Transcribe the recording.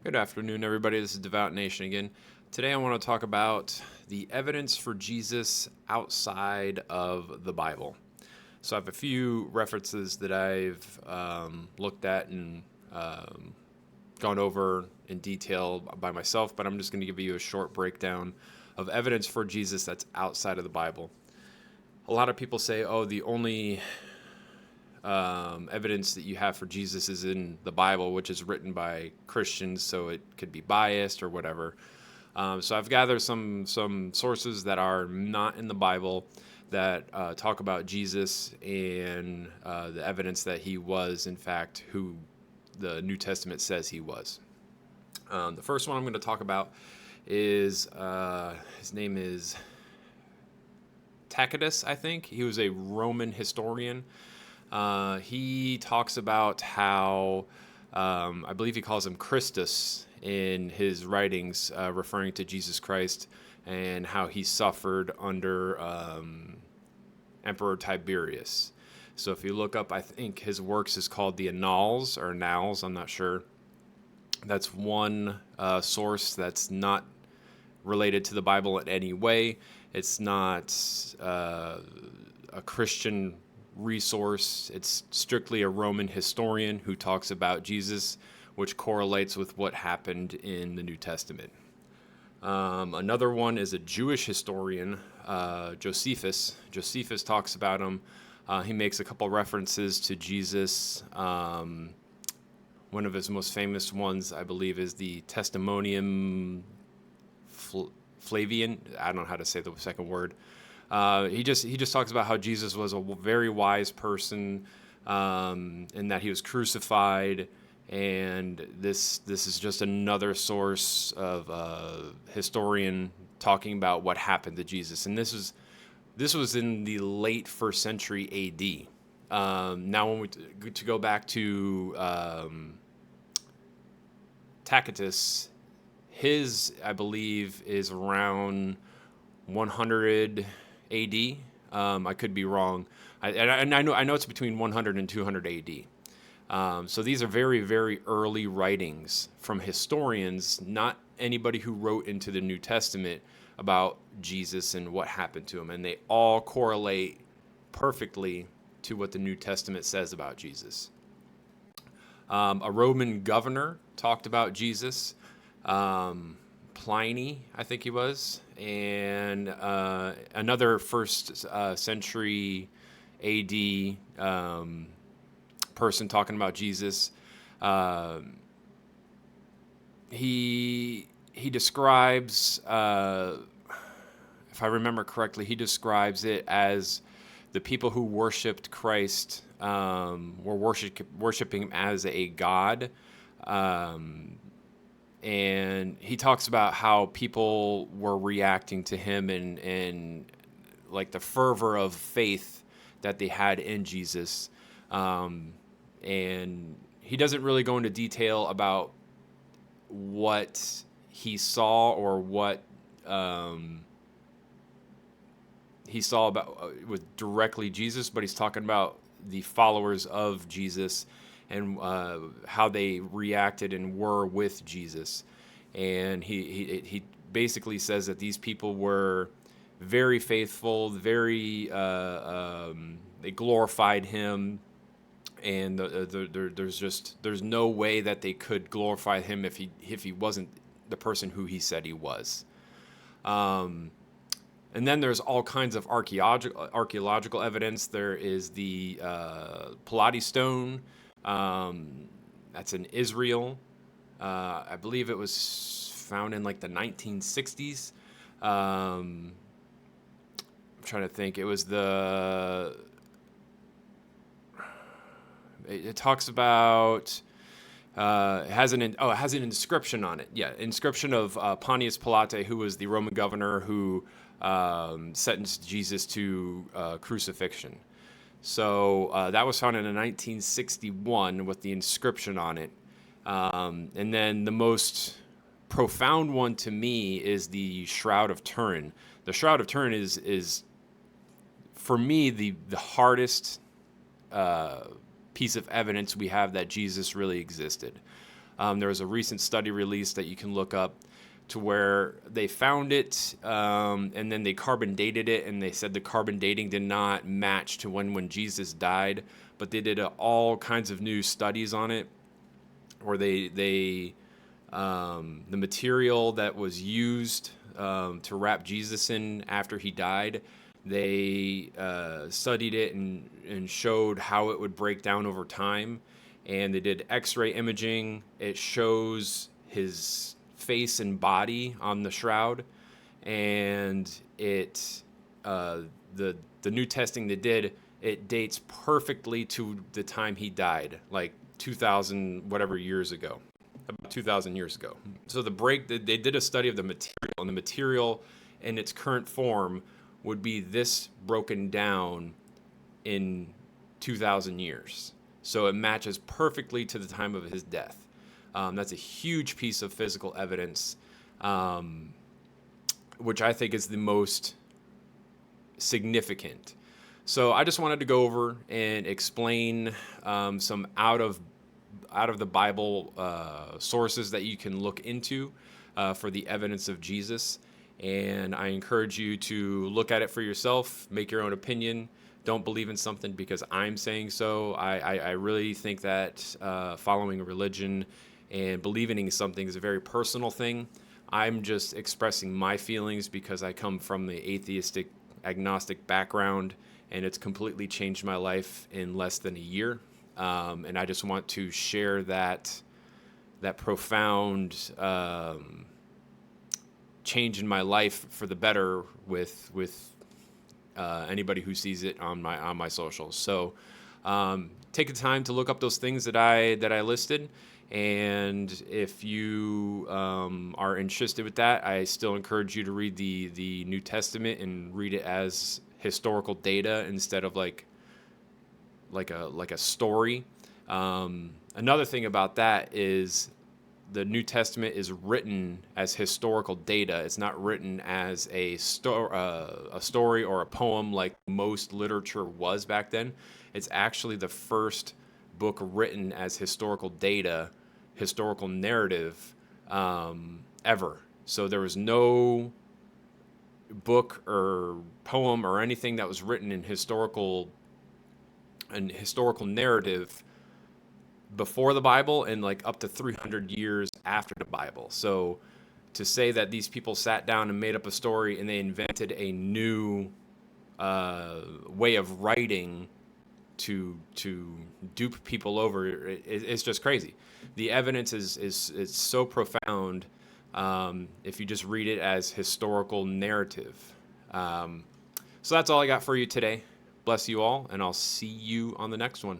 Good afternoon, everybody. This is Devout Nation again. Today I want to talk about the evidence for Jesus outside of the Bible. So I have a few references that I've looked at and gone over in detail by myself, but I'm just going to give you a short breakdown of evidence for Jesus that's outside of the Bible. A lot of people say, oh, the only evidence that you have for Jesus is in the Bible, which is written by Christians, so it could be biased or whatever. So I've gathered some sources that are not in the Bible that talk about Jesus and the evidence that he was, in fact, who the New Testament says he was. The first one I'm going to talk about is his name is Tacitus, I think. He was a Roman historian. He talks about how, I believe he calls him Christus in his writings, referring to Jesus Christ and how he suffered under Emperor Tiberius. So if you look up, I think his works is called the Annals or Annals, I'm not sure. That's one source that's not related to the Bible in any way. It's not a Christian resource. It's strictly a Roman historian who talks about Jesus, which correlates with what happened in the New Testament. Another one is a Jewish historian, Josephus. Josephus talks about him. He makes a couple references to Jesus. One of his most famous ones, I believe, is the Testimonium Flavian. I don't know how to say the second word. He just talks about how Jesus was a very wise person, and that he was crucified. And this is just another source of historian talking about what happened to Jesus. And this was in the late first century A.D. Now, when to go back to Tacitus, his, I believe, is around 100 AD. I could be wrong. I know it's between 100 and 200 AD. So these are very, very early writings from historians, not anybody who wrote into the New Testament about Jesus and what happened to him. And they all correlate perfectly to what the New Testament says about Jesus. A Roman governor talked about Jesus. Pliny, I think he was, and another first century AD person talking about Jesus. He describes, if I remember correctly, he describes it as the people who worshipped Christ were worshiping him as a god. And he talks about how people were reacting to him and like the fervor of faith that they had in Jesus. And he doesn't really go into detail about what he saw or what he saw about with directly Jesus, but he's talking about the followers of Jesus and how they reacted and were with Jesus. And he basically says that these people were very faithful, very they glorified him, and there's no way that they could glorify him if he wasn't the person who he said he was. And then there's all kinds of archaeological evidence. There is the Pliny Stone. That's in Israel. I believe it was found in like the 1960s. I'm trying to think. It was it talks about, it has an inscription on it. Yeah, inscription of Pontius Pilate, who was the Roman governor who sentenced Jesus to crucifixion. So that was found in 1961 with the inscription on it. And then the most profound one to me is the Shroud of Turin. The Shroud of Turin is for me the hardest piece of evidence we have that Jesus really existed. There was a recent study released that you can look up to where they found it, and then they carbon dated it, and they said the carbon dating did not match to when Jesus died, but they did all kinds of new studies on it, where the material that was used to wrap Jesus in after he died, they studied it and showed how it would break down over time. And they did X-ray imaging. It shows his face and body on the shroud, and the new testing they did, it dates perfectly to the time he died, like 2,000 whatever years ago, about 2,000 years ago. So they did a study of the material, and the material in its current form would be this broken down in 2,000 years. So it matches perfectly to the time of his death. That's a huge piece of physical evidence, which I think is the most significant. So I just wanted to go over and explain some out of the Bible sources that you can look into for the evidence of Jesus. And I encourage you to look at it for yourself, make your own opinion. Don't believe in something because I'm saying so. I really think that following a religion and believing in something is a very personal thing. I'm just expressing my feelings because I come from the atheistic, agnostic background, and it's completely changed my life in less than a year. And I just want to share that profound change in my life for the better with anybody who sees it on my socials. So take the time to look up those things that I listed, and if you are interested with that, I still encourage you to read the New Testament and read it as historical data instead of like a story. Another thing about that is the New Testament is written as historical data. It's not written as a story or a poem like most literature was back then. It's actually the first book written as historical data, historical narrative ever. So there was no book or poem or anything that was written in historical narrative before the Bible and like up to 300 years after the Bible. So to say that these people sat down and made up a story and they invented a new way of writing to dupe people over, it's just crazy. The evidence is so profound if you just read it as historical narrative. So that's all I got for you today. Bless you all, and I'll see you on the next one.